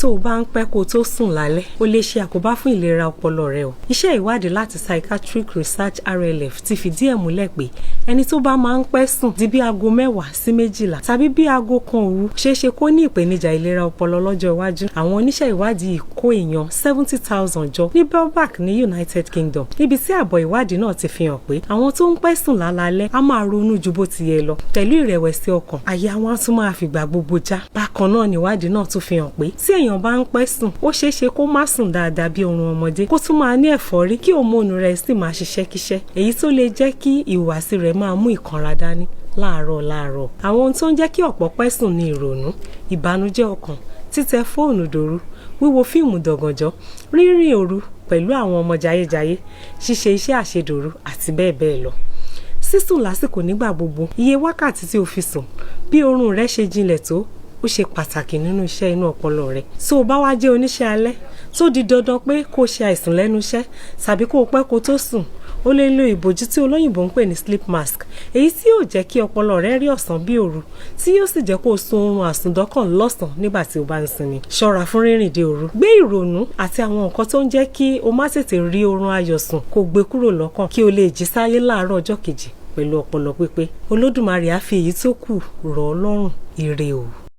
tó o bá ń pẹ́ kó tó sùn lálẹ́ ó lè ṣe àkóbá fún ìlera ọpọlọ rẹ o. Iṣẹ́ ìwádìí láti Psychiatric Research RLF ti fìdí ẹ̀ múlẹ̀ pé ẹni tó bá máa ń pẹ́ sùn di bí aago 10 sí 12 tàbí bí aago 1 òru ṣeéṣe kó ní ìpèníjà ìlera ọpọlọ lọ́jọ́ iwájú. Àwọn oníṣẹ́ ìwádìí kó èèyàn 70,000 jọ ní Belbach ní United Kingdom níbi tí àbọ̀ ìwádìí náà ti fi hàn pé àwọn tó ń pẹ́ sùn lálaalẹ́ á máa ronú ju bó ti yẹ lọ pẹ̀lú ìrẹ̀wẹ̀sì ọkàn, àyà wọn á tún máa fìgbà gbogbo já. Bákan náà ni ìwádìí náà tún fi hàn pé tí èèyàn bá ń pẹ́ sùn ó ṣeéṣe kó má sùn dáadáa bí oorun ọmọdé, kó tún máa ní ẹ̀fọ́rí, kí hòmónù rẹ̀ sì máa ṣiṣẹ́ kíṣẹ́, èyí tó lè jẹ́ kí ìhùwàsí rẹ̀ máa mú ìkanra dání láàárọ̀. Àwọn ohun tó ń jẹ́ kí ọ̀pọ̀ pẹ́ sùn ni ìrònú, ìbànújẹ́ ọkàn, títẹ fóònù dòru, wíwo fíìmù dọ̀gànjọ́, rírìn òru pẹ̀lú àwọn ọmọ jayéjayé, ṣíṣe iṣẹ́ àṣedòru àti bẹ́ẹ̀ bẹ́ẹ̀ lọ. Sísùn lásìkò nígbà gbogbo, iye wákàtí tí o fi sùn, bí oorun rẹ ṣe jinlẹ̀ tó, ó ṣe pàtàkì nínú iṣẹ́ inú ọpọlọ rẹ. Tó o bá wá jẹ́ oníṣẹ́ alẹ́ tó di dandan pé kó o ṣe àìsùn lẹ́nu iṣẹ́ tàbí kó o pẹ́ kó tó sùn, o lè lo ìbòjú tí olóyìnbó ń pè ní sleep mask, èyí tí yóò jẹ́ kí ọpọlọ rẹ rí ọ̀sán bí òru, tí yóò sì jẹ́ kó o sùn oorun àsùndọ́kàn lọ́sàn-án nígbà tí o bá ń sinmi. Ṣọ́ra fún rírìn dé òru. Gbé ìrònú àti àwọn nǹkan tó ń jẹ́ kí o má tètè rí oorun ayọ̀ sùn kó gbé kúrò lọ́kàn kí o lè jí sáyé láàárọ̀ ọjọ́ kejì pẹ̀lú ọpọlọ pípé. Olódùmarè á fi èyí tó kù rọ̀ ọ́ lọ́rùn. Ire o.